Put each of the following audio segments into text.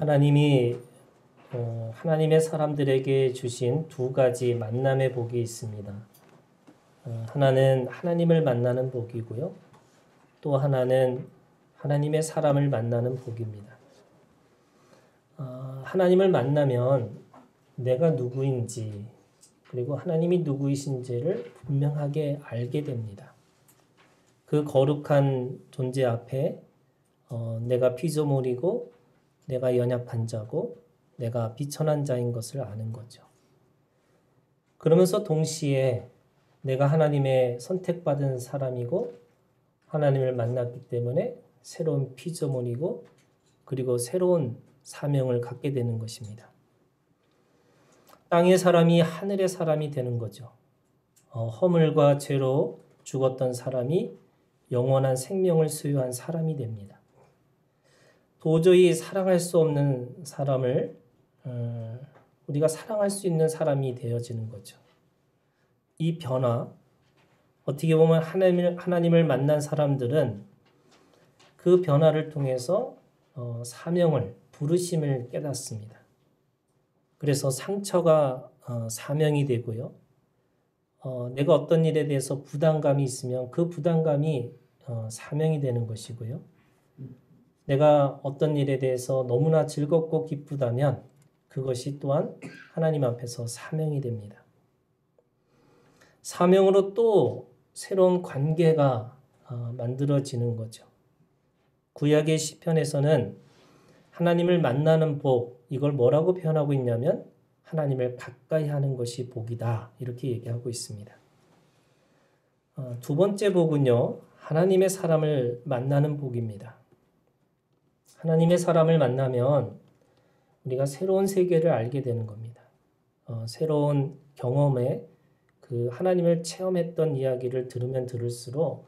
하나님이 하나님의 사람들에게 주신 두 가지 만남의 복이 있습니다. 하나는 하나님을 만나는 복이고요. 또 하나는 하나님의 사람을 만나는 복입니다. 하나님을 만나면 내가 누구인지 그리고 하나님이 누구이신지를 분명하게 알게 됩니다. 그 거룩한 존재 앞에 내가 피조물이고 내가 연약한 자고 내가 비천한 자인 것을 아는 거죠. 그러면서 동시에 내가 하나님의 선택받은 사람이고 하나님을 만났기 때문에 새로운 피조물이고 그리고 새로운 사명을 갖게 되는 것입니다. 땅의 사람이 하늘의 사람이 되는 거죠. 허물과 죄로 죽었던 사람이 영원한 생명을 소유한 사람이 됩니다. 도저히 사랑할 수 없는 사람을 우리가 사랑할 수 있는 사람이 되어지는 거죠. 이 변화, 어떻게 보면 하나님을 만난 사람들은 그 변화를 통해서 사명을, 부르심을 깨닫습니다. 그래서 상처가 사명이 되고요. 내가 어떤 일에 대해서 부담감이 있으면 그 부담감이 사명이 되는 것이고요. 내가 어떤 일에 대해서 너무나 즐겁고 기쁘다면 그것이 또한 하나님 앞에서 사명이 됩니다. 사명으로 또 새로운 관계가 만들어지는 거죠. 구약의 시편에서는 하나님을 만나는 복, 이걸 뭐라고 표현하고 있냐면 하나님을 가까이 하는 것이 복이다. 이렇게 얘기하고 있습니다. 두 번째 복은요, 하나님의 사람을 만나는 복입니다. 하나님의 사람을 만나면 우리가 새로운 세계를 알게 되는 겁니다. 새로운 경험에 그 하나님을 체험했던 이야기를 들으면 들을수록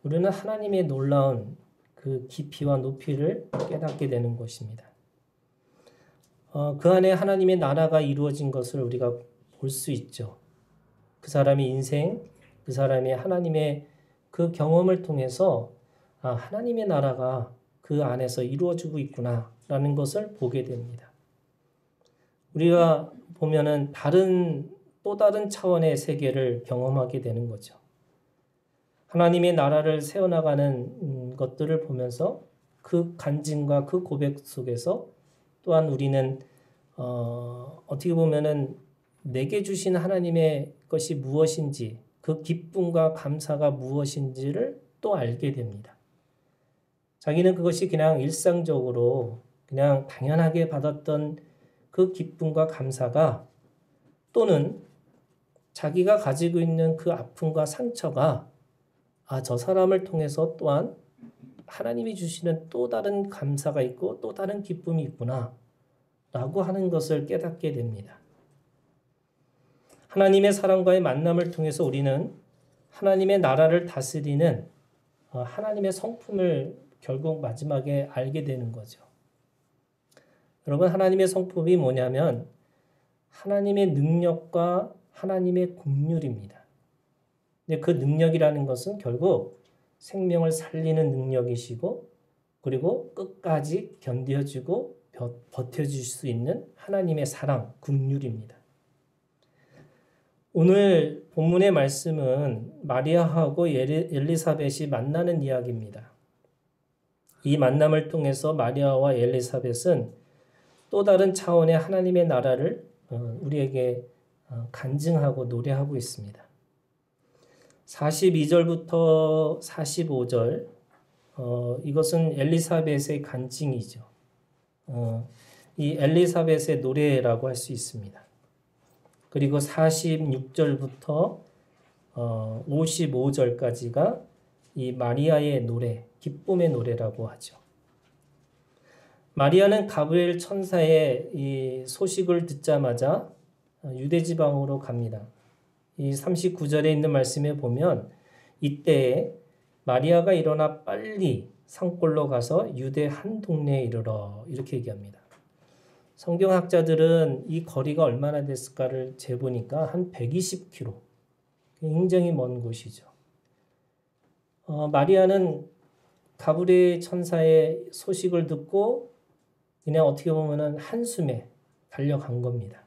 우리는 하나님의 놀라운 그 깊이와 높이를 깨닫게 되는 것입니다. 그 안에 하나님의 나라가 이루어진 것을 우리가 볼 수 있죠. 그 사람의 인생, 그 사람의 하나님의 그 경험을 통해서 하나님의 나라가 그 안에서 이루어지고 있구나라는 것을 보게 됩니다. 우리가 보면은 또 다른 차원의 세계를 경험하게 되는 거죠. 하나님의 나라를 세워나가는 것들을 보면서 그 간증과 그 고백 속에서 또한 우리는 어떻게 보면은 내게 주신 하나님의 것이 무엇인지 그 기쁨과 감사가 무엇인지를 또 알게 됩니다. 자기는 그것이 그냥 일상적으로 그냥 당연하게 받았던 그 기쁨과 감사가 또는 자기가 가지고 있는 그 아픔과 상처가 저 사람을 통해서 또한 하나님이 주시는 또 다른 감사가 있고 또 다른 기쁨이 있구나 라고 하는 것을 깨닫게 됩니다. 하나님의 사람과의 만남을 통해서 우리는 하나님의 나라를 다스리는 하나님의 성품을 결국 마지막에 알게 되는 거죠. 여러분, 하나님의 성품이 뭐냐면 하나님의 능력과 하나님의 긍휼입니다. 근데 그 능력이라는 것은 결국 생명을 살리는 능력이시고 그리고 끝까지 견뎌주고 버텨줄 수 있는 하나님의 사랑, 긍휼입니다. 오늘 본문의 말씀은 마리아하고 엘리사벳이 만나는 이야기입니다. 이 만남을 통해서 마리아와 엘리사벳은 또 다른 차원의 하나님의 나라를 우리에게 간증하고 노래하고 있습니다. 42절부터 45절 이것은 엘리사벳의 간증이죠. 이 엘리사벳의 노래라고 할 수 있습니다. 그리고 46절부터 55절까지가 이 마리아의 노래, 기쁨의 노래라고 하죠. 마리아는 가브리엘 천사의 이 소식을 듣자마자 유대 지방으로 갑니다. 이 39절에 있는 말씀에 보면 이때에 마리아가 일어나 빨리 산골로 가서 유대 한 동네에 이르러 이렇게 얘기합니다. 성경학자들은 이 거리가 얼마나 됐을까를 재보니까 한 120km, 굉장히 먼 곳이죠. 마리아는 가브리엘 천사의 소식을 듣고 그냥 어떻게 보면은 한숨에 달려간 겁니다.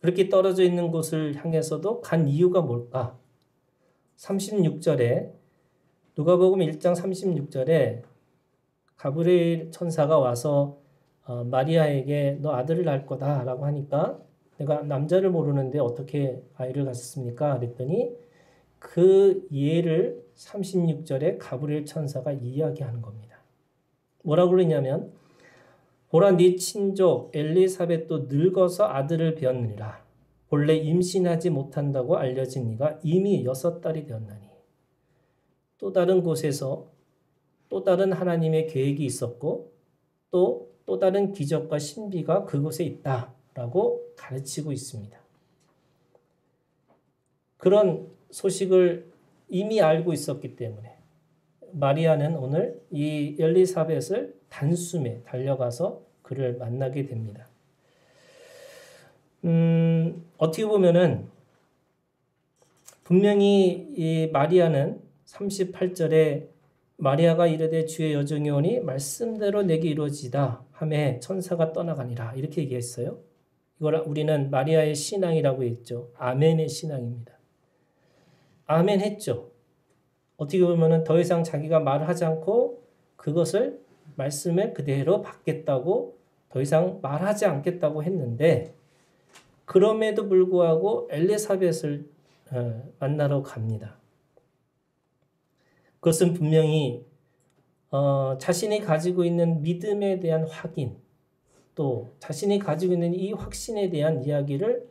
그렇게 떨어져 있는 곳을 향해서도 간 이유가 뭘까? 36절에 누가복음 1장 36절에 가브리엘 천사가 와서 마리아에게 너 아들을 낳을 거다라고 하니까 내가 남자를 모르는데 어떻게 아이를 갖습니까? 그랬더니 그 예를 36절에 가브리엘 천사가 이야기하는 겁니다. 뭐라고 그러냐면 보라 네 친족 엘리사벳도 늙어서 아들을 배었느니라. 본래 임신하지 못한다고 알려진 이가 이미 6달이 되었나니. 또 다른 곳에서 또 다른 하나님의 계획이 있었고 또 다른 기적과 신비가 그곳에 있다라고 가르치고 있습니다. 그런 소식을 이미 알고 있었기 때문에 마리아는 오늘 이 엘리사벳을 단숨에 달려가서 그를 만나게 됩니다. 어떻게 보면은 분명히 이 마리아는 38절에 마리아가 이르되 주의 여종이 오니 말씀대로 내게 이루어지다 하매 천사가 떠나가니라 이렇게 얘기했어요. 이걸 우리는 마리아의 신앙이라고 했죠. 아멘의 신앙입니다. 아멘 했죠. 어떻게 보면은 더 이상 자기가 말을 하지 않고 그것을 말씀을 그대로 받겠다고 더 이상 말하지 않겠다고 했는데 그럼에도 불구하고 엘리사벳을 만나러 갑니다. 그것은 분명히 자신이 가지고 있는 믿음에 대한 확인 또 자신이 가지고 있는 이 확신에 대한 이야기를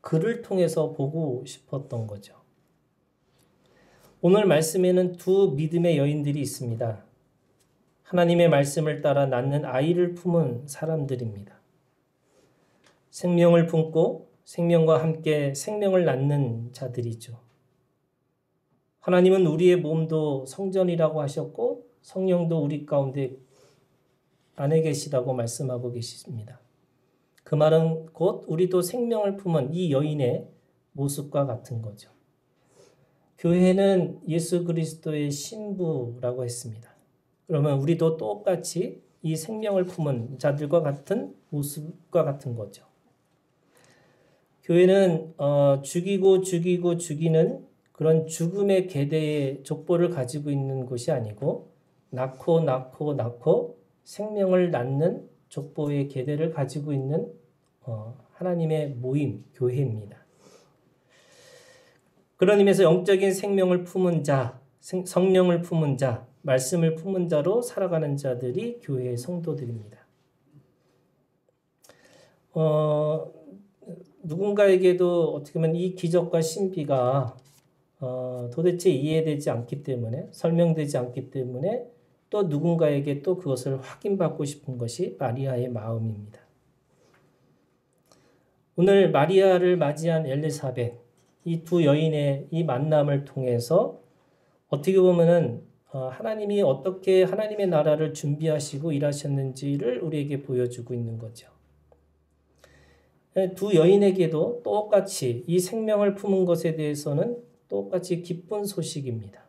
그를 통해서 보고 싶었던 거죠. 오늘 말씀에는 두 믿음의 여인들이 있습니다. 하나님의 말씀을 따라 낳는 아이를 품은 사람들입니다. 생명을 품고 생명과 함께 생명을 낳는 자들이죠. 하나님은 우리의 몸도 성전이라고 하셨고 성령도 우리 가운데 안에 계시다고 말씀하고 계십니다. 그 말은 곧 우리도 생명을 품은 이 여인의 모습과 같은 거죠. 교회는 예수 그리스도의 신부라고 했습니다. 그러면 우리도 똑같이 이 생명을 품은 자들과 같은 모습과 같은 거죠. 교회는 죽이는 그런 죽음의 계대의 족보를 가지고 있는 곳이 아니고 낳고 생명을 낳는 족보의 계대를 가지고 있는 하나님의 모임, 교회입니다. 그런 의미에서 영적인 생명을 품은 자, 성령을 품은 자, 말씀을 품은 자로 살아가는 자들이 교회의 성도들입니다. 누군가에게도 어떻게 보면 이 기적과 신비가 도대체 이해되지 않기 때문에 설명되지 않기 때문에 또 누군가에게 또 그것을 확인받고 싶은 것이 마리아의 마음입니다. 오늘 마리아를 맞이한 엘리사벳 이 두 여인의 이 만남을 통해서 어떻게 보면은 하나님이 어떻게 하나님의 나라를 준비하시고 일하셨는지를 우리에게 보여주고 있는 거죠. 두 여인에게도 똑같이 이 생명을 품은 것에 대해서는 똑같이 기쁜 소식입니다.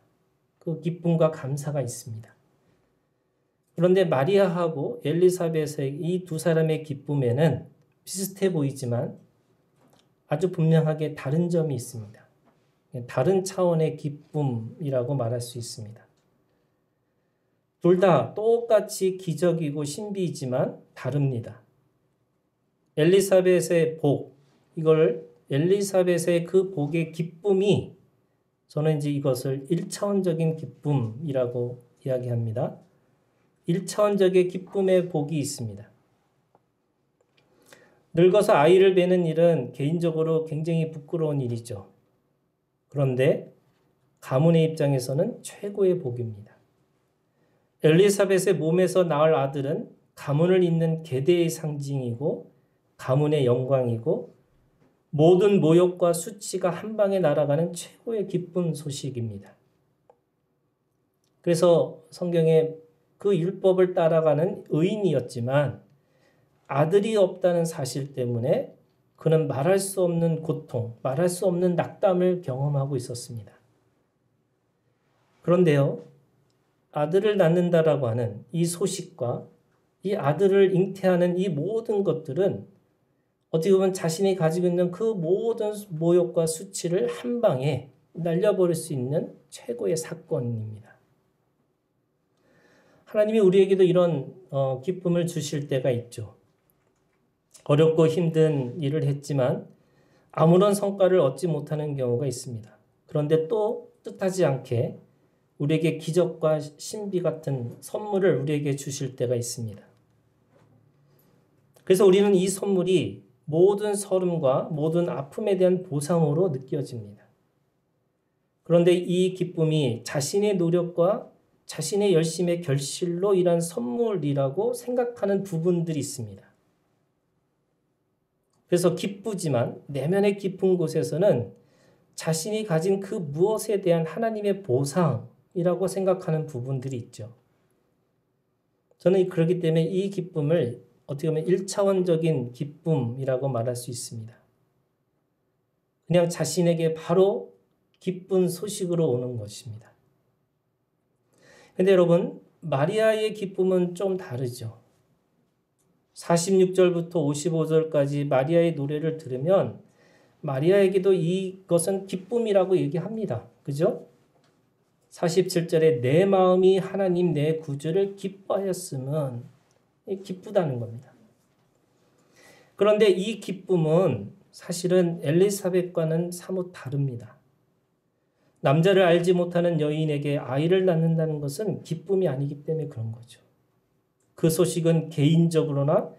그 기쁨과 감사가 있습니다. 그런데 마리아하고 엘리사벳의 이 두 사람의 기쁨에는 비슷해 보이지만 아주 분명하게 다른 점이 있습니다. 다른 차원의 기쁨이라고 말할 수 있습니다. 둘 다 똑같이 기적이고 신비이지만 다릅니다. 엘리사벳의 복, 이걸 엘리사벳의 그 복의 기쁨이 저는 이제 이것을 1차원적인 기쁨이라고 이야기합니다. 1차원적인 기쁨의 복이 있습니다. 늙어서 아이를 베는 일은 개인적으로 굉장히 부끄러운 일이죠. 그런데 가문의 입장에서는 최고의 복입니다. 엘리사벳의 몸에서 낳을 아들은 가문을 잇는 계대의 상징이고 가문의 영광이고 모든 모욕과 수치가 한 방에 날아가는 최고의 기쁜 소식입니다. 그래서 성경에 그 율법을 따라가는 의인이었지만 아들이 없다는 사실 때문에 그는 말할 수 없는 고통, 말할 수 없는 낙담을 경험하고 있었습니다. 그런데요, 아들을 낳는다라고 하는 이 소식과 이 아들을 잉태하는 이 모든 것들은 어떻게 보면 자신이 가지고 있는 그 모든 모욕과 수치를 한 방에 날려버릴 수 있는 최고의 사건입니다. 하나님이 우리에게도 이런 기쁨을 주실 때가 있죠. 어렵고 힘든 일을 했지만 아무런 성과를 얻지 못하는 경우가 있습니다. 그런데 또 뜻하지 않게 우리에게 기적과 신비 같은 선물을 우리에게 주실 때가 있습니다. 그래서 우리는 이 선물이 모든 서름과 모든 아픔에 대한 보상으로 느껴집니다. 그런데 이 기쁨이 자신의 노력과 자신의 열심의 결실로 일한 선물이라고 생각하는 부분들이 있습니다. 그래서 기쁘지만 내면의 깊은 곳에서는 자신이 가진 그 무엇에 대한 하나님의 보상이라고 생각하는 부분들이 있죠. 저는 그렇기 때문에 이 기쁨을 어떻게 보면 1차원적인 기쁨이라고 말할 수 있습니다. 그냥 자신에게 바로 기쁜 소식으로 오는 것입니다. 근데 여러분, 마리아의 기쁨은 좀 다르죠. 46절부터 55절까지 마리아의 노래를 들으면 마리아에게도 이것은 기쁨이라고 얘기합니다. 그죠? 47절에 내 마음이 하나님 내 구주를 기뻐하였음은 기쁘다는 겁니다. 그런데 이 기쁨은 사실은 엘리사벳과는 사뭇 다릅니다. 남자를 알지 못하는 여인에게 아이를 낳는다는 것은 기쁨이 아니기 때문에 그런 거죠. 그 소식은 개인적으로나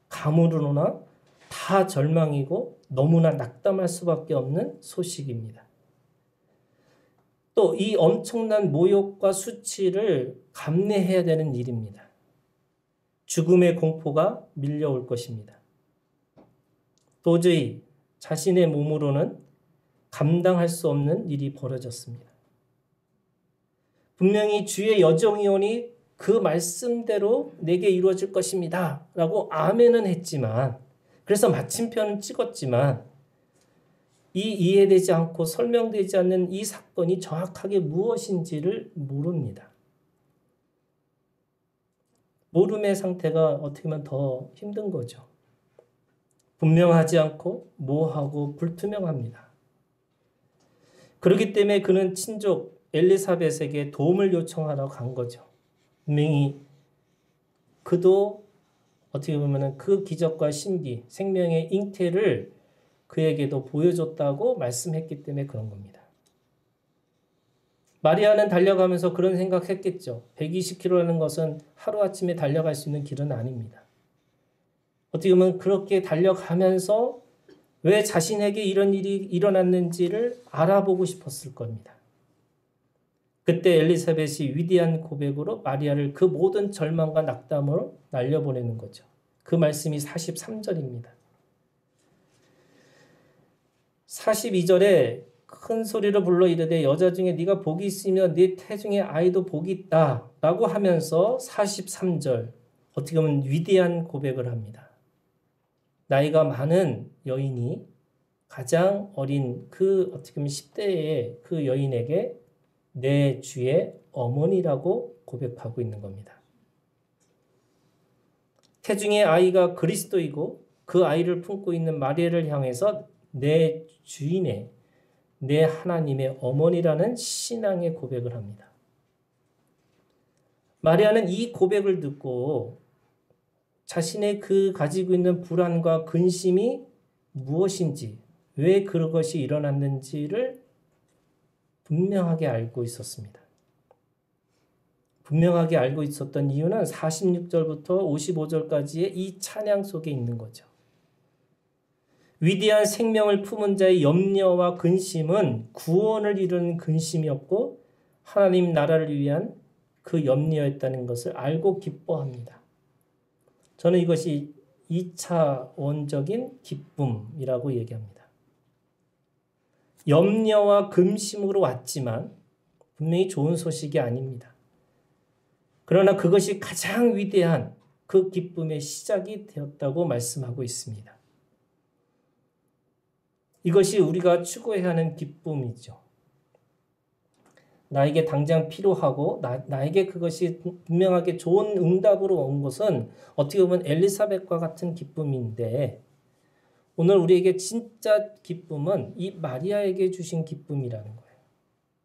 가문으로나 다 절망이고 너무나 낙담할 수밖에 없는 소식입니다. 또 이 엄청난 모욕과 수치를 감내해야 되는 일입니다. 죽음의 공포가 밀려올 것입니다. 도저히 자신의 몸으로는 감당할 수 없는 일이 벌어졌습니다. 분명히 주의 여정이오니 그 말씀대로 내게 이루어질 것입니다. 라고 아멘은 했지만, 그래서 마침표는 찍었지만, 이 이해되지 않고 설명되지 않는 이 사건이 정확하게 무엇인지를 모릅니다. 모름의 상태가 어떻게 보면 더 힘든 거죠. 분명하지 않고 모호하고 불투명합니다. 그렇기 때문에 그는 친족 엘리사벳에게 도움을 요청하러 간 거죠. 분명히 그도 어떻게 보면 그 기적과 신비, 생명의 잉태를 그에게도 보여줬다고 말씀했기 때문에 그런 겁니다. 마리아는 달려가면서 그런 생각했겠죠. 120km라는 것은 하루아침에 달려갈 수 있는 길은 아닙니다. 어떻게 보면 그렇게 달려가면서 왜 자신에게 이런 일이 일어났는지를 알아보고 싶었을 겁니다. 그때 엘리사벳이 위대한 고백으로 마리아를 그 모든 절망과 낙담으로 날려보내는 거죠. 그 말씀이 43절입니다. 42절에 큰 소리로 불러 이르되 여자 중에 네가 복이 있으며 네 태중에 아이도 복이 있다 라고 하면서 43절 어떻게 보면 위대한 고백을 합니다. 나이가 많은 여인이 가장 어린 그 어떻게 보면 10대의 그 여인에게 내 주의 어머니라고 고백하고 있는 겁니다. 태중의 아이가 그리스도이고 그 아이를 품고 있는 마리아를 향해서 내 주인의 내 하나님의 어머니라는 신앙의 고백을 합니다. 마리아는 이 고백을 듣고 자신의 그 가지고 있는 불안과 근심이 무엇인지, 왜 그것이 일어났는지를 분명하게 알고 있었습니다. 분명하게 알고 있었던 이유는 46절부터 55절까지의 이 찬양 속에 있는 거죠. 위대한 생명을 품은 자의 염려와 근심은 구원을 이루는 근심이었고 하나님 나라를 위한 그 염려였다는 것을 알고 기뻐합니다. 저는 이것이 2차원적인 기쁨이라고 얘기합니다. 염려와 근심으로 왔지만 분명히 좋은 소식이 아닙니다. 그러나 그것이 가장 위대한 그 기쁨의 시작이 되었다고 말씀하고 있습니다. 이것이 우리가 추구해야 하는 기쁨이죠. 나에게 당장 필요하고 나에게 그것이 분명하게 좋은 응답으로 온 것은 어떻게 보면 엘리사벳과 같은 기쁨인데 오늘 우리에게 진짜 기쁨은 이 마리아에게 주신 기쁨이라는 거예요.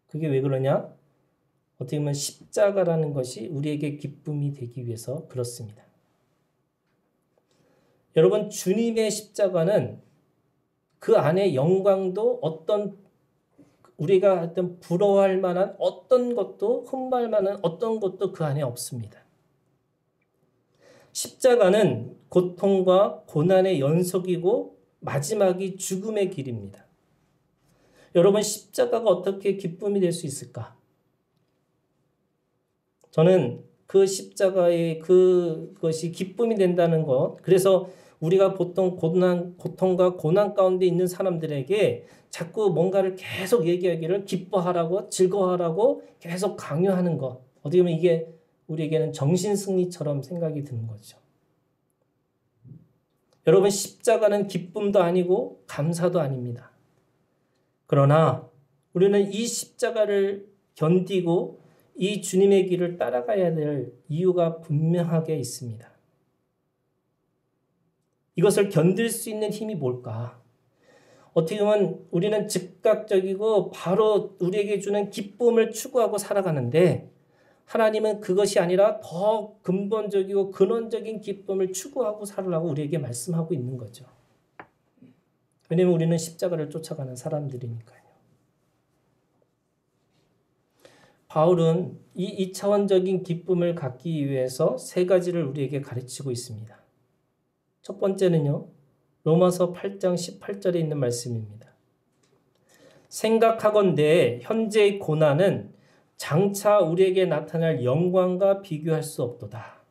그게 왜 그러냐? 어떻게 보면 십자가라는 것이 우리에게 기쁨이 되기 위해서 그렇습니다. 여러분, 주님의 십자가는 그 안에 영광도 어떤 우리가 어떤 부러워할 만한 어떤 것도 흠모할 만한 어떤 것도 그 안에 없습니다. 십자가는 고통과 고난의 연속이고 마지막이 죽음의 길입니다. 여러분, 십자가가 어떻게 기쁨이 될 수 있을까? 저는 그 십자가의 그것이 기쁨이 된다는 것, 그래서 우리가 보통 고통과 고난 가운데 있는 사람들에게 자꾸 뭔가를 계속 얘기하기를 기뻐하라고 즐거워하라고 계속 강요하는 것. 어떻게 보면 이게 우리에게는 정신승리처럼 생각이 드는 거죠. 여러분, 십자가는 기쁨도 아니고 감사도 아닙니다. 그러나 우리는 이 십자가를 견디고 이 주님의 길을 따라가야 될 이유가 분명하게 있습니다. 이것을 견딜 수 있는 힘이 뭘까? 어떻게 보면 우리는 즉각적이고 바로 우리에게 주는 기쁨을 추구하고 살아가는데 하나님은 그것이 아니라 더 근본적이고 근원적인 기쁨을 추구하고 살으라고 우리에게 말씀하고 있는 거죠. 왜냐하면 우리는 십자가를 쫓아가는 사람들이니까요. 바울은 이 2차원적인 기쁨을 갖기 위해서 세 가지를 우리에게 가르치고 있습니다. 첫 번째는요, 로마서 8장 18절에 있는 말씀입니다. 생각하건대 현재의 고난은 장차 우리에게 나타날 영광과 비교할 수 없도다.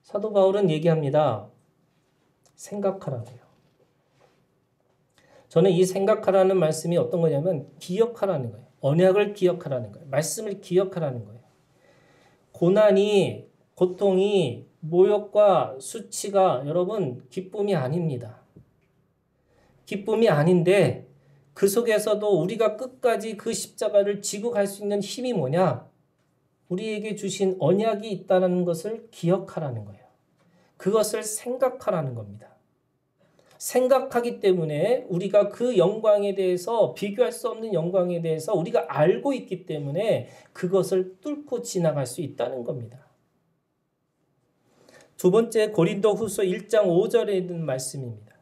사도 바울은 얘기합니다. 생각하라고요. 저는 이 생각하라는 말씀이 어떤 거냐면 기억하라는 거예요. 언약을 기억하라는 거예요. 말씀을 기억하라는 거예요. 고난이, 고통이, 모욕과 수치가 여러분 기쁨이 아닙니다. 기쁨이 아닌데 그 속에서도 우리가 끝까지 그 십자가를 지고 갈 수 있는 힘이 뭐냐? 우리에게 주신 언약이 있다는 것을 기억하라는 거예요. 그것을 생각하라는 겁니다. 생각하기 때문에 우리가 그 영광에 대해서 비교할 수 없는 영광에 대해서 우리가 알고 있기 때문에 그것을 뚫고 지나갈 수 있다는 겁니다. 두 번째 고린도후서 1장 5절에 있는 말씀입니다.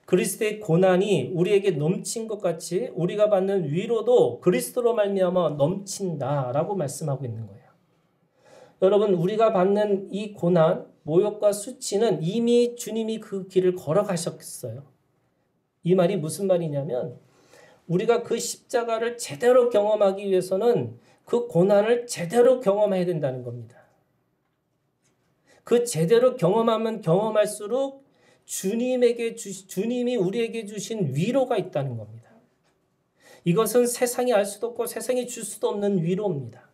그리스도의 고난이 우리에게 넘친 것 같이 우리가 받는 위로도 그리스도로 말미암아 넘친다라고 말씀하고 있는 거예요. 여러분, 우리가 받는 이 고난, 모욕과 수치는 이미 주님이 그 길을 걸어가셨어요. 이 말이 무슨 말이냐면 우리가 그 십자가를 제대로 경험하기 위해서는 그 고난을 제대로 경험해야 된다는 겁니다. 그 제대로 경험하면 경험할수록 주님이 우리에게 주신 위로가 있다는 겁니다. 이것은 세상이 알 수도 없고 세상이 줄 수도 없는 위로입니다.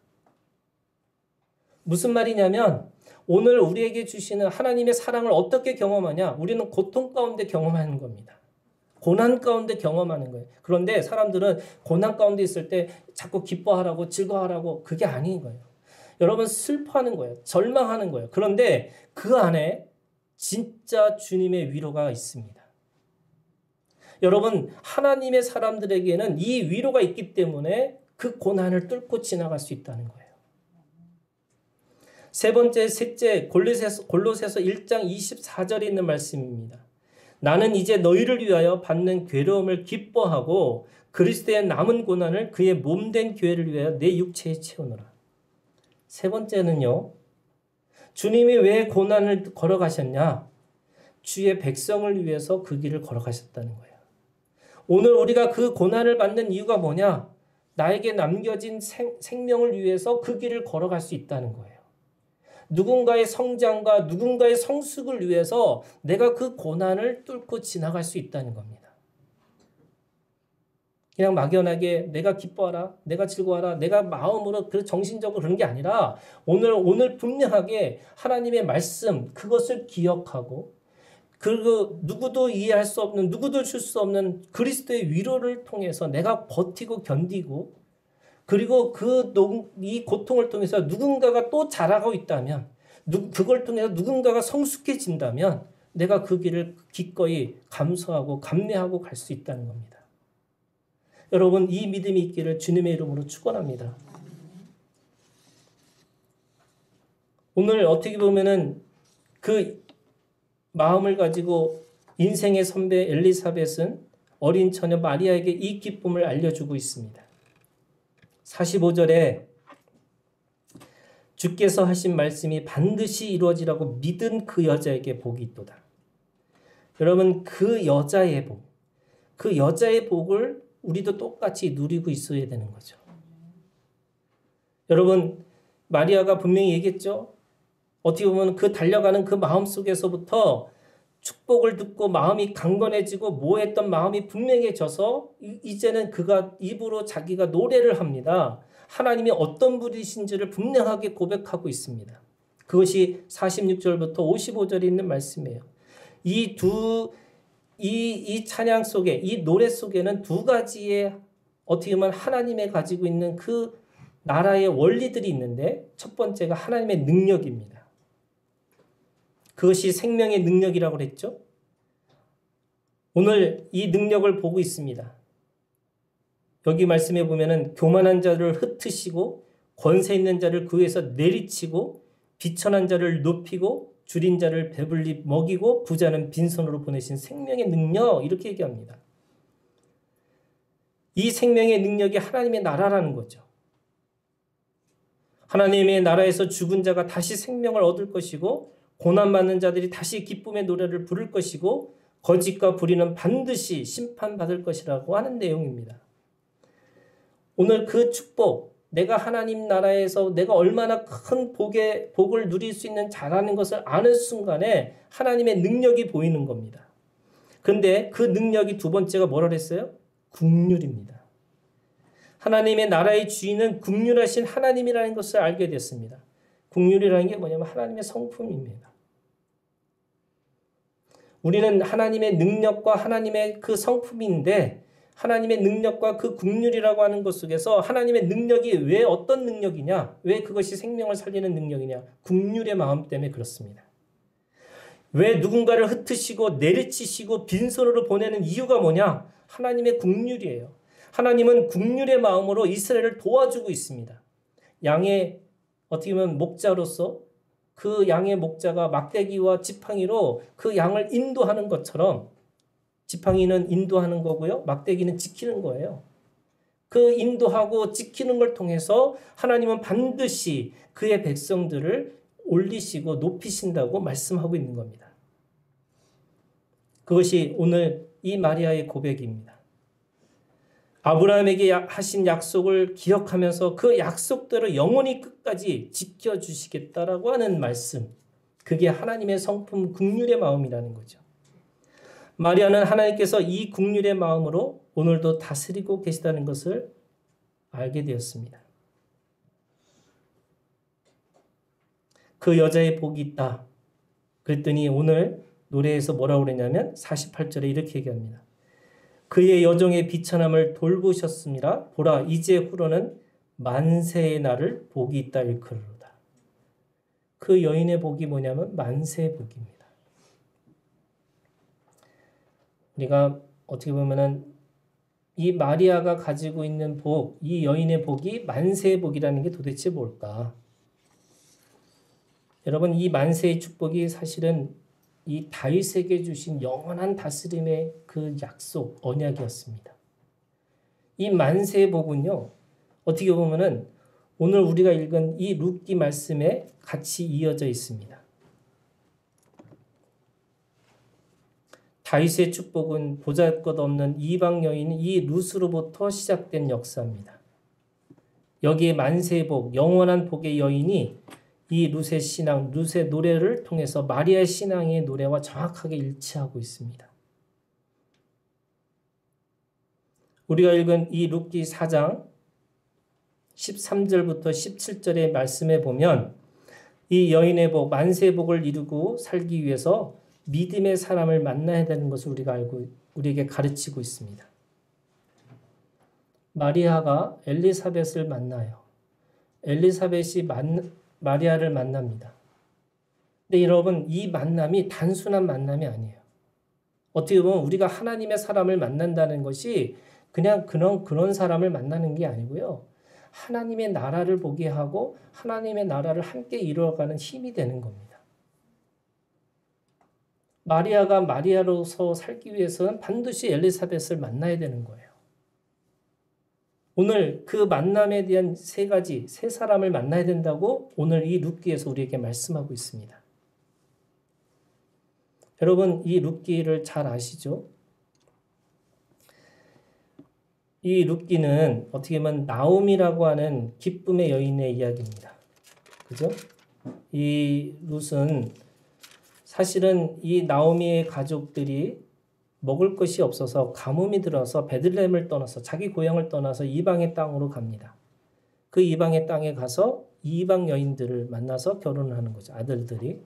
무슨 말이냐면 오늘 우리에게 주시는 하나님의 사랑을 어떻게 경험하냐? 우리는 고통 가운데 경험하는 겁니다. 고난 가운데 경험하는 거예요. 그런데 사람들은 고난 가운데 있을 때 자꾸 기뻐하라고 즐거워하라고 그게 아닌 거예요. 여러분 슬퍼하는 거예요. 절망하는 거예요. 그런데 그 안에 진짜 주님의 위로가 있습니다. 여러분 하나님의 사람들에게는 이 위로가 있기 때문에 그 고난을 뚫고 지나갈 수 있다는 거예요. 세 번째, 셋째, 골로새서 1장 24절에 있는 말씀입니다. 나는 이제 너희를 위하여 받는 괴로움을 기뻐하고 그리스도의 남은 고난을 그의 몸된 교회를 위하여 내 육체에 채우노라. 세 번째는요. 주님이 왜 고난을 걸어가셨냐? 주의 백성을 위해서 그 길을 걸어가셨다는 거예요. 오늘 우리가 그 고난을 받는 이유가 뭐냐? 나에게 남겨진 생명을 위해서 그 길을 걸어갈 수 있다는 거예요. 누군가의 성장과 누군가의 성숙을 위해서 내가 그 고난을 뚫고 지나갈 수 있다는 겁니다. 그냥 막연하게 내가 기뻐하라, 내가 즐거워하라, 내가 마음으로 정신적으로 그런 게 아니라 오늘 분명하게 하나님의 말씀 그것을 기억하고 그리고 누구도 이해할 수 없는 누구도 줄 수 없는 그리스도의 위로를 통해서 내가 버티고 견디고 그리고 이 고통을 통해서 누군가가 또 자라고 있다면, 그걸 통해서 누군가가 성숙해진다면 내가 그 길을 기꺼이 감수하고 감내하고 갈 수 있다는 겁니다. 여러분, 이 믿음이 있기를 주님의 이름으로 축원합니다. 오늘 어떻게 보면은 그 마음을 가지고 인생의 선배 엘리사벳은 어린 처녀 마리아에게 이 기쁨을 알려주고 있습니다. 45절에 주께서 하신 말씀이 반드시 이루어지라고 믿은 그 여자에게 복이 있도다. 여러분, 그 여자의 복을 우리도 똑같이 누리고 있어야 되는 거죠. 여러분, 마리아가 분명히 얘기했죠. 어떻게 보면 그 달려가는 그 마음 속에서부터 축복을 듣고 마음이 강건해지고 모호했던 마음이 분명해져서 이제는 그가 입으로 자기가 노래를 합니다. 하나님이 어떤 분이신지를 분명하게 고백하고 있습니다. 그것이 46절부터 55절에 있는 말씀이에요. 이 찬양 속에, 이 노래 속에는 두 가지의 어떻게 보면 하나님의 가지고 있는 그 나라의 원리들이 있는데, 첫 번째가 하나님의 능력입니다. 그것이 생명의 능력이라고 그랬죠. 오늘 이 능력을 보고 있습니다. 여기 말씀해 보면은 교만한 자를 흩으시고 권세 있는 자를 그 위에서 내리치고 비천한 자를 높이고 줄인 자를 배불리 먹이고 부자는 빈손으로 보내신 생명의 능력, 이렇게 얘기합니다. 이 생명의 능력이 하나님의 나라라는 거죠. 하나님의 나라에서 죽은 자가 다시 생명을 얻을 것이고 고난받는 자들이 다시 기쁨의 노래를 부를 것이고 거짓과 불의는 반드시 심판받을 것이라고 하는 내용입니다. 오늘 그 축복, 내가 하나님 나라에서 내가 얼마나 큰 복을 누릴 수 있는 자라는 것을 아는 순간에 하나님의 능력이 보이는 겁니다. 그런데 그 능력이 두 번째가 뭐라 그랬어요? 긍휼입니다. 하나님의 나라의 주인은 긍휼하신 하나님이라는 것을 알게 됐습니다. 긍휼이라는 게 뭐냐면 하나님의 성품입니다. 우리는 하나님의 능력과 하나님의 그 성품인데, 하나님의 능력과 그 긍휼이라고 하는 것 속에서 하나님의 능력이 왜 어떤 능력이냐? 왜 그것이 생명을 살리는 능력이냐? 긍휼의 마음 때문에 그렇습니다. 왜 누군가를 흩으시고 내리치시고 빈손으로 보내는 이유가 뭐냐? 하나님의 긍휼이에요. 하나님은 긍휼의 마음으로 이스라엘을 도와주고 있습니다. 양의 어떻게 보면 목자로서 그 양의 목자가 막대기와 지팡이로 그 양을 인도하는 것처럼, 지팡이는 인도하는 거고요, 막대기는 지키는 거예요. 그 인도하고 지키는 걸 통해서 하나님은 반드시 그의 백성들을 올리시고 높이신다고 말씀하고 있는 겁니다. 그것이 오늘 이 마리아의 고백입니다. 아브라함에게 하신 약속을 기억하면서 그 약속대로 영원히 끝까지 지켜주시겠다라고 하는 말씀, 그게 하나님의 성품 긍휼의 마음이라는 거죠. 마리아는 하나님께서 이 긍휼의 마음으로 오늘도 다스리고 계시다는 것을 알게 되었습니다. 그 여자의 복이 있다. 그랬더니 오늘 노래에서 뭐라고 그랬냐면 48절에 이렇게 얘기합니다. 그의 여종의 비천함을 돌보셨습니다. 보라, 이제 후로는 만세의 날을 복이 있다 일컬으로다. 그 여인의 복이 뭐냐면 만세의 복입니다. 우리가 어떻게 보면은 이 마리아가 가지고 있는 복, 이 여인의 복이 만세의 복이라는 게 도대체 뭘까? 여러분, 이 만세의 축복이 사실은 이 다윗에게 주신 영원한 다스림의 그 약속, 언약이었습니다. 이 만세의 복은요, 어떻게 보면은 오늘 우리가 읽은 이 룻기 말씀에 같이 이어져 있습니다. 다윗의 축복은 보잘것없는 이방 여인 이 룻으로부터 시작된 역사입니다. 여기에 만세의 복, 영원한 복의 여인이 이 룻의 신앙, 룻의 노래를 통해서 마리아의 신앙의 노래와 정확하게 일치하고 있습니다. 우리가 읽은 이 룻기 4장 13절부터 17절의 말씀에 보면 이 여인의 복, 만세의 복을 이루고 살기 위해서 믿음의 사람을 만나야 되는 것을 우리가 알고 우리에게 가르치고 있습니다. 마리아가 엘리사벳을 만나요. 엘리사벳이 마리아를 만납니다. 근데 여러분, 이 만남이 단순한 만남이 아니에요. 어떻게 보면 우리가 하나님의 사람을 만난다는 것이 그냥 그런 사람을 만나는 게 아니고요. 하나님의 나라를 보게 하고 하나님의 나라를 함께 이루어가는 힘이 되는 겁니다. 마리아가 마리아로서 살기 위해서는 반드시 엘리사벳을 만나야 되는 거예요. 오늘 그 만남에 대한 세 사람을 만나야 된다고 오늘 이 룻기에서 우리에게 말씀하고 있습니다. 여러분, 이 룻기를 잘 아시죠? 이 룻기는 어떻게 보면 나옴이라고 하는 기쁨의 여인의 이야기입니다. 그죠? 이 룻은 사실은 이 나오미의 가족들이 먹을 것이 없어서 가뭄이 들어서 베들레헴을 떠나서 자기 고향을 떠나서 이방의 땅으로 갑니다. 그 이방의 땅에 가서 이방 여인들을 만나서 결혼을 하는 거죠. 아들들이.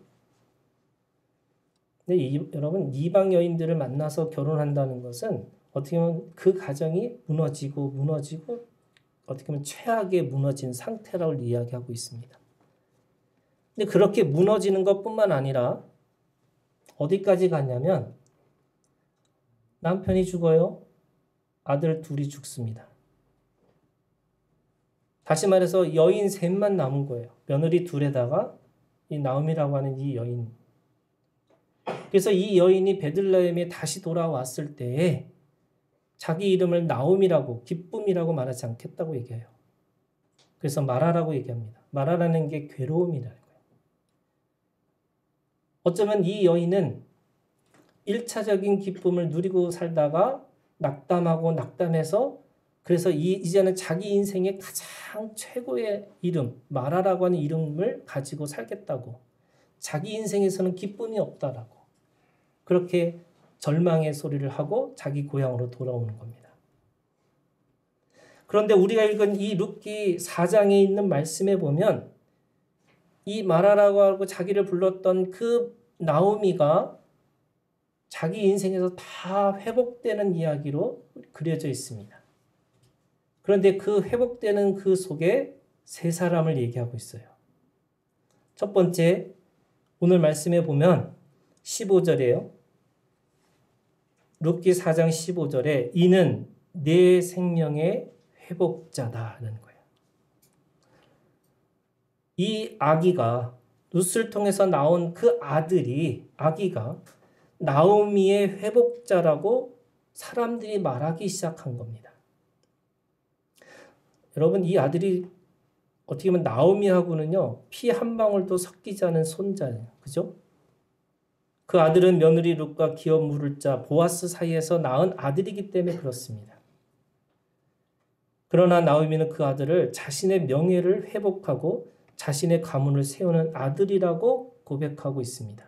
근데 여러분, 이방 여인들을 만나서 결혼한다는 것은 어떻게 보면 그 가정이 무너지고 어떻게 보면 최악의 무너진 상태라고 이야기하고 있습니다. 근데 그렇게 무너지는 것뿐만 아니라 어디까지 갔냐면 남편이 죽어요. 아들 둘이 죽습니다. 다시 말해서 여인 셋만 남은 거예요. 며느리 둘에다가 이 나옴이라고 하는 이 여인. 그래서 이 여인이 베들레헴에 다시 돌아왔을 때에 자기 이름을 나옴이라고 기쁨이라고 말하지 않겠다고 얘기해요. 그래서 마라라고 얘기합니다. 마라라는 게 괴로움이라는 거예요. 어쩌면 이 여인은 1차적인 기쁨을 누리고 살다가 낙담해서 그래서 이제는 자기 인생의 가장 최고의 이름, 마라라고 하는 이름을 가지고 살겠다고. 자기 인생에서는 기쁨이 없다라고. 그렇게 절망의 소리를 하고 자기 고향으로 돌아오는 겁니다. 그런데 우리가 읽은 이 룻기 4장에 있는 말씀에 보면 이 마라라고 하고 자기를 불렀던 그 나오미가 자기 인생에서 다 회복되는 이야기로 그려져 있습니다. 그런데 그 회복되는 그 속에 세 사람을 얘기하고 있어요. 첫 번째, 오늘 말씀에 보면 15절이에요. 룻기 4장 15절에 이는 내 생명의 회복자다라는 거예요. 이 아기가 룻을 통해서 나온 그 아기가 나오미의 회복자라고 사람들이 말하기 시작한 겁니다. 여러분, 이 아들이 어떻게 보면 나오미하고는요, 피 한 방울도 섞이지 않은 손자예요. 그죠? 그 아들은 며느리 룻과 기업 물을 자 보아스 사이에서 낳은 아들이기 때문에 그렇습니다. 그러나 나오미는 그 아들을 자신의 명예를 회복하고 자신의 가문을 세우는 아들이라고 고백하고 있습니다.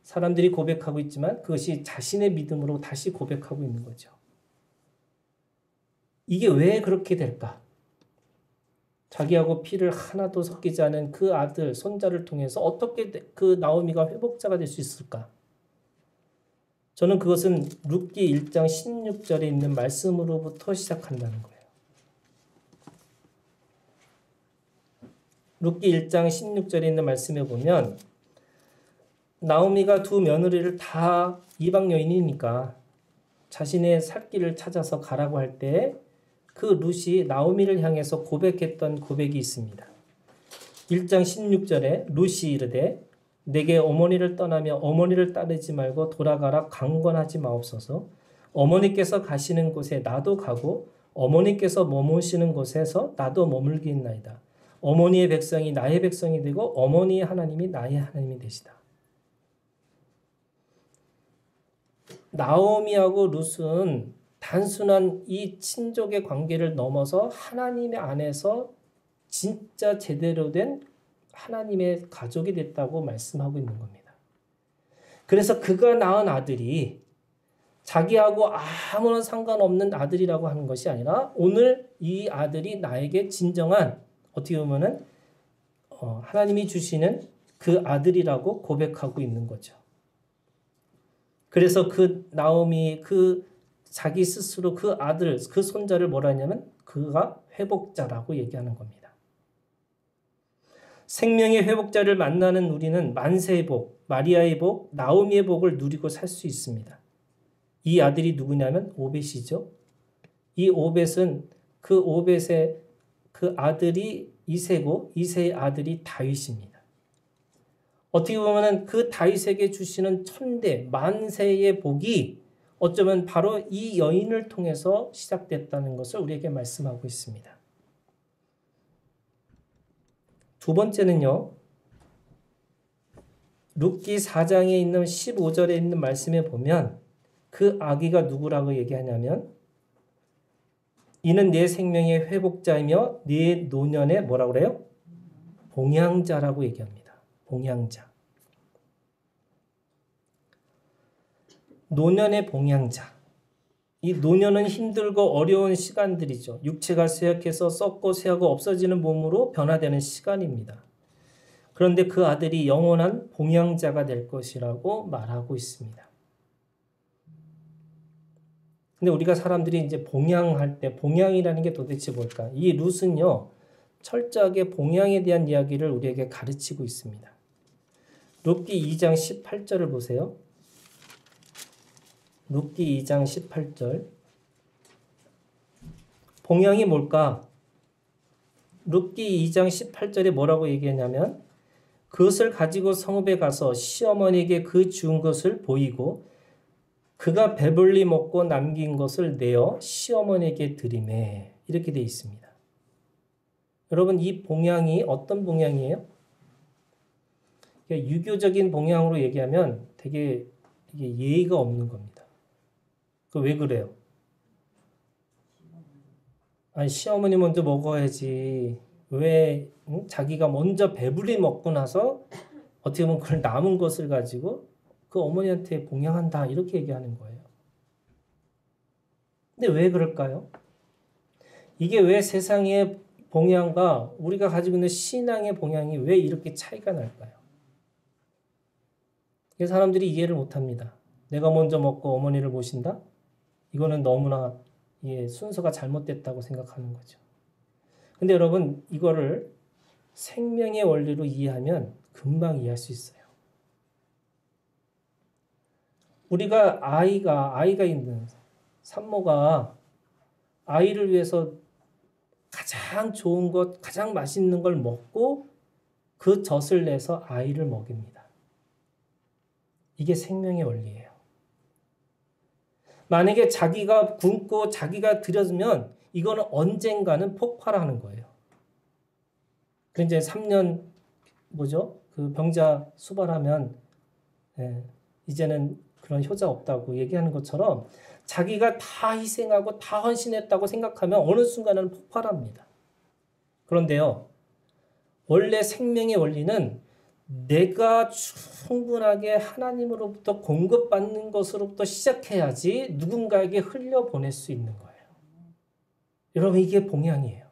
사람들이 고백하고 있지만 그것이 자신의 믿음으로 다시 고백하고 있는 거죠. 이게 왜 그렇게 될까? 자기하고 피를 하나도 섞이지 않은 그 아들, 손자를 통해서 어떻게 그 나오미가 회복자가 될 수 있을까? 저는 그것은 룻기 1장 16절에 있는 말씀으로부터 시작한다는 거예요. 룻기 1장 16절에 있는 말씀에 보면 나오미가 두 며느리를 다 이방 여인이니까 자신의 살 길을 찾아서 가라고 할 때 그 룻이 나오미를 향해서 고백했던 고백이 있습니다. 1장 16절에 룻이 이르되 내게 어머니를 떠나며 어머니를 따르지 말고 돌아가라 강권하지 마옵소서. 어머니께서 가시는 곳에 나도 가고 어머니께서 머무시는 곳에서 나도 머물겠나이다. 어머니의 백성이 나의 백성이 되고 어머니의 하나님이 나의 하나님이 되시다. 나오미하고 룻은 단순한 이 친족의 관계를 넘어서 하나님의 안에서 진짜 제대로 된 하나님의 가족이 됐다고 말씀하고 있는 겁니다. 그래서 그가 낳은 아들이 자기하고 아무런 상관없는 아들이라고 하는 것이 아니라 오늘 이 아들이 나에게 진정한 어떻게 보면은 하나님이 주시는 그 아들이라고 고백하고 있는 거죠. 그래서 그 나오미 그 자기 스스로 그 아들, 그 손자를 뭐라 하냐면 그가 회복자라고 얘기하는 겁니다. 생명의 회복자를 만나는 우리는 만세의 복, 마리아의 복, 나오미의 복을 누리고 살 수 있습니다. 이 아들이 누구냐면 오벳이죠. 이 오벳은 그 오벳의 그 아들이 이새고 이새의 아들이 다윗입니다. 어떻게 보면 그 다윗에게 주시는 천대 만세의 복이 어쩌면 바로 이 여인을 통해서 시작됐다는 것을 우리에게 말씀하고 있습니다. 두 번째는요. 룻기 4장에 있는 15절에 있는 말씀에 보면 그 아기가 누구라고 얘기하냐면 이는 내 생명의 회복자이며 네 노년의 뭐라고 그래요? 봉양자라고 얘기합니다. 봉양자. 노년의 봉양자. 이 노년은 힘들고 어려운 시간들이죠. 육체가 쇠약해서 썩고 쇠하고 없어지는 몸으로 변화되는 시간입니다. 그런데 그 아들이 영원한 봉양자가 될 것이라고 말하고 있습니다. 근데 우리가 사람들이 이제 봉양할 때 봉양이라는 게 도대체 뭘까? 이 룻은요. 철저하게 봉양에 대한 이야기를 우리에게 가르치고 있습니다. 룻기 2장 18절을 보세요. 룻기 2장 18절. 봉양이 뭘까? 룻기 2장 18절에 뭐라고 얘기하냐면 그것을 가지고 성읍에 가서 시어머니에게 그 주운 것을 보이고 그가 배불리 먹고 남긴 것을 내어 시어머니에게 드리매 이렇게 되어 있습니다. 여러분 이 봉양이 어떤 봉양이에요? 유교적인 봉양으로 얘기하면 되게 이게 예의가 없는 겁니다. 그 왜 그래요? 아니 시어머니 먼저 먹어야지. 왜 자기가 먼저 배불리 먹고 나서 어떻게 보면 그걸 남은 것을 가지고 그 어머니한테 봉양한다 이렇게 얘기하는 거예요. 근데 왜 그럴까요? 이게 왜 세상의 봉양과 우리가 가지고 있는 신앙의 봉양이 왜 이렇게 차이가 날까요? 사람들이 이해를 못합니다. 내가 먼저 먹고 어머니를 모신다? 이거는 너무나 순서가 잘못됐다고 생각하는 거죠. 근데 여러분 이거를 생명의 원리로 이해하면 금방 이해할 수 있어요. 우리가 아이가 있는 산모가 아이를 위해서 가장 좋은 것, 가장 맛있는 걸 먹고 그 젖을 내서 아이를 먹입니다. 이게 생명의 원리예요. 만약에 자기가 굶고 자기가 들여주면 이거는 언젠가는 폭발하는 거예요. 그 이제 3년 그 병자 수발하면 이제는 그런 효자 없다고 얘기하는 것처럼 자기가 다 희생하고 다 헌신했다고 생각하면 어느 순간은 폭발합니다. 그런데요. 원래 생명의 원리는 내가 충분하게 하나님으로부터 공급받는 것으로부터 시작해야지 누군가에게 흘려보낼 수 있는 거예요. 여러분 이게 봉양이에요.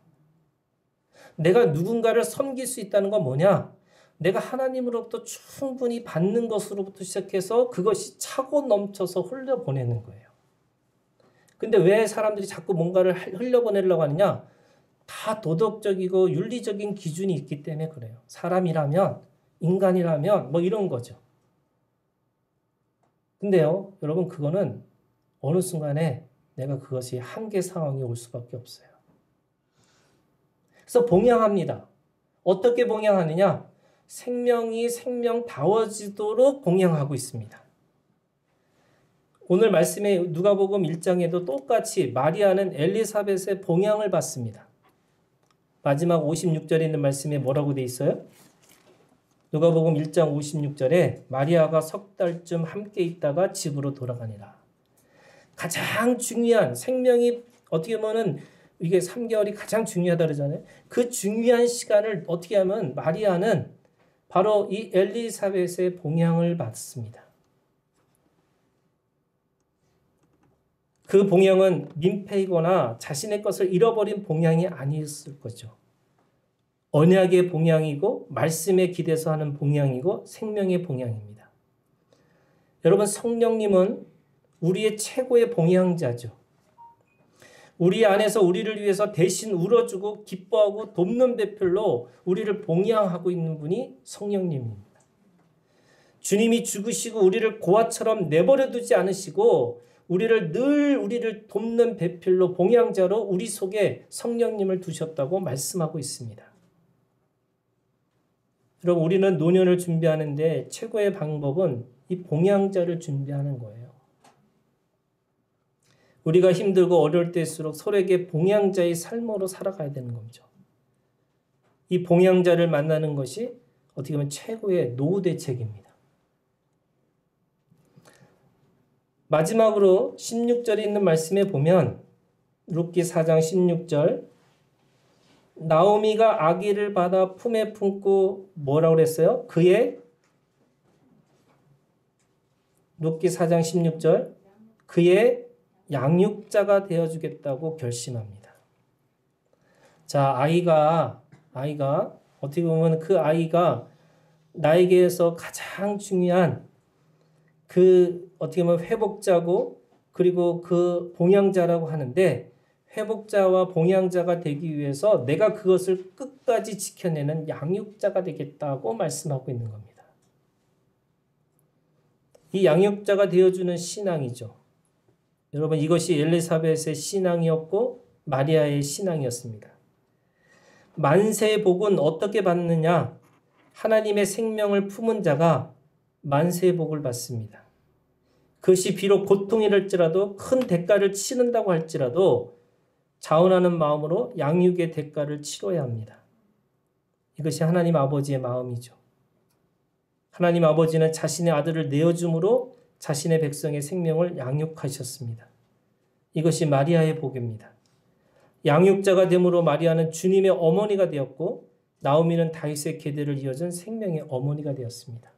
내가 누군가를 섬길 수 있다는 건 뭐냐? 내가 하나님으로부터 충분히 받는 것으로부터 시작해서 그것이 차고 넘쳐서 흘려보내는 거예요. 근데 왜 사람들이 자꾸 뭔가를 흘려보내려고 하느냐? 다 도덕적이고 윤리적인 기준이 있기 때문에 그래요. 사람이라면, 인간이라면 뭐 이런 거죠. 근데요, 여러분 그거는 어느 순간에 내가 그것이 한계 상황이 올 수밖에 없어요. 그래서 봉양합니다. 어떻게 봉양하느냐? 생명이 생명다워지도록 봉양하고 있습니다. 오늘 말씀에 누가복음 1장에도 똑같이 마리아는 엘리사벳의 봉양을 받습니다. 마지막 56절에 있는 말씀에 뭐라고 돼 있어요? 누가복음 1장 56절에 마리아가 석 달쯤 함께 있다가 집으로 돌아가니라. 가장 중요한 생명이 어떻게 보면은 이게 3개월이 가장 중요하다 그러잖아요. 그 중요한 시간을 어떻게 하면 마리아는 바로 이 엘리사벳의 봉양을 받습니다. 그 봉양은 민폐이거나 자신의 것을 잃어버린 봉양이 아니었을 거죠. 언약의 봉양이고 말씀에 기대서 하는 봉양이고 생명의 봉양입니다. 여러분 성령님은 우리의 최고의 봉양자죠. 우리 안에서 우리를 위해서 대신 울어주고 기뻐하고 돕는 배필로 우리를 봉양하고 있는 분이 성령님입니다. 주님이 죽으시고 우리를 고아처럼 내버려 두지 않으시고 우리를 돕는 배필로 봉양자로 우리 속에 성령님을 두셨다고 말씀하고 있습니다. 여러분, 우리는 노년을 준비하는데 최고의 방법은 이 봉양자를 준비하는 거예요. 우리가 힘들고 어려울 때일수록 서로에게 봉양자의 삶으로 살아가야 되는 거죠. 이 봉양자를 만나는 것이 어떻게 보면 최고의 노후 대책입니다. 마지막으로 16절에 있는 말씀에 보면 룻기 4장 16절 나오미가 아기를 받아 품에 품고 뭐라고 그랬어요? 룻기 4장 16절 그의 양육자가 되어주겠다고 결심합니다. 자, 아이가 어떻게 보면 그 아이가 나에게서 가장 중요한 어떻게 보면 회복자고 그리고 그 봉양자라고 하는데 회복자와 봉양자가 되기 위해서 내가 그것을 끝까지 지켜내는 양육자가 되겠다고 말씀하고 있는 겁니다. 이 양육자가 되어주는 신앙이죠. 여러분, 이것이 엘리사벳의 신앙이었고 마리아의 신앙이었습니다. 만세의 복은 어떻게 받느냐? 하나님의 생명을 품은 자가 만세의 복을 받습니다. 그것이 비록 고통이랄지라도 큰 대가를 치른다고 할지라도 자원하는 마음으로 양육의 대가를 치러야 합니다. 이것이 하나님 아버지의 마음이죠. 하나님 아버지는 자신의 아들을 내어줌으로 자신의 백성의 생명을 양육하셨습니다. 이것이 마리아의 복입니다. 양육자가 됨으로 마리아는 주님의 어머니가 되었고 나오미는 다윗의 계대를 이어준 생명의 어머니가 되었습니다.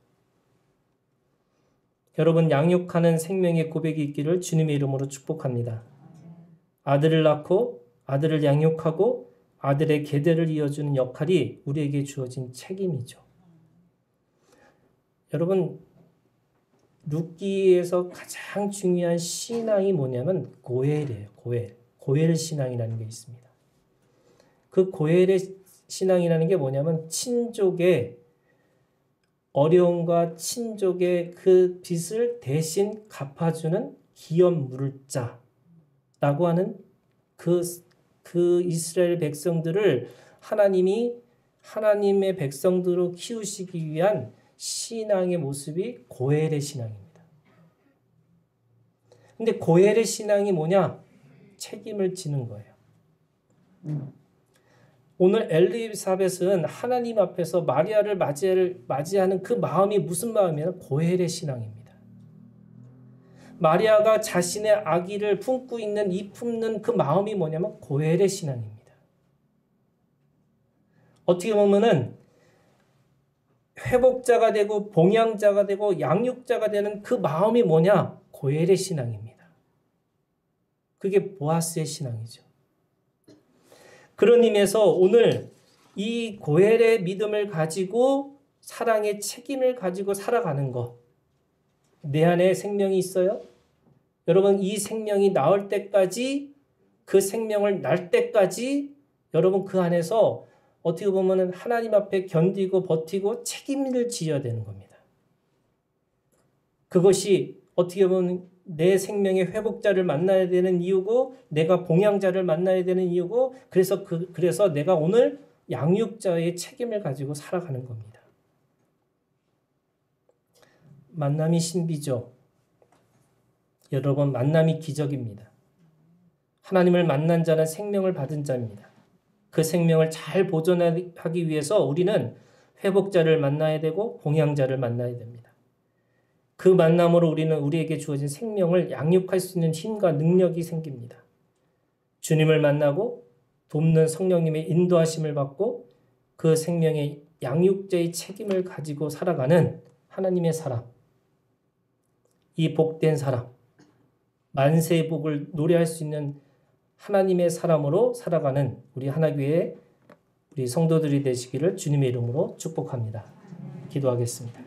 여러분, 양육하는 생명의 고백이 있기를 주님의 이름으로 축복합니다. 아들을 낳고 아들을 양육하고 아들의 계대를 이어주는 역할이 우리에게 주어진 책임이죠. 여러분, 룻기에서 가장 중요한 신앙이 뭐냐면 고엘이에요. 고엘 신앙이라는 게 있습니다. 그 고엘의 신앙이라는 게 뭐냐면 친족의 어려움과 친족의 그 빚을 대신 갚아주는 기업 물을 자라고 하는 그 이스라엘 백성들을 하나님이 하나님의 백성들로 키우시기 위한 신앙의 모습이 고엘의 신앙입니다. 근데 고엘의 신앙이 뭐냐? 책임을 지는 거예요. 오늘 엘리사벳은 하나님 앞에서 마리아를 맞이하는 그 마음이 무슨 마음이냐면 고엘의 신앙입니다. 마리아가 자신의 아기를 품고 있는 이 품는 그 마음이 뭐냐면 고엘의 신앙입니다. 어떻게 보면은 회복자가 되고 봉양자가 되고 양육자가 되는 그 마음이 뭐냐? 고엘의 신앙입니다. 그게 보아스의 신앙이죠. 그런 의미에서 오늘 이 고엘의 믿음을 가지고 사랑의 책임을 가지고 살아가는 것. 내 안에 생명이 있어요? 여러분, 이 생명이 나올 때까지 그 생명을 날 때까지 여러분 그 안에서 어떻게 보면 하나님 앞에 견디고 버티고 책임을 지어야 되는 겁니다. 그것이 어떻게 보면 내 생명의 회복자를 만나야 되는 이유고 내가 봉양자를 만나야 되는 이유고 그래서 내가 오늘 양육자의 책임을 가지고 살아가는 겁니다. 만남이 신비죠. 여러분, 만남이 기적입니다. 하나님을 만난 자는 생명을 받은 자입니다. 그 생명을 잘 보존하기 위해서 우리는 회복자를 만나야 되고 봉양자를 만나야 됩니다. 그 만남으로 우리는 우리에게 주어진 생명을 양육할 수 있는 힘과 능력이 생깁니다. 주님을 만나고 돕는 성령님의 인도하심을 받고 그 생명의 양육자의 책임을 가지고 살아가는 하나님의 사람, 이 복된 사람, 만세의 복을 노래할 수 있는 하나님의 사람으로 살아가는 우리 하나교회 우리 성도들이 되시기를 주님의 이름으로 축복합니다. 기도하겠습니다.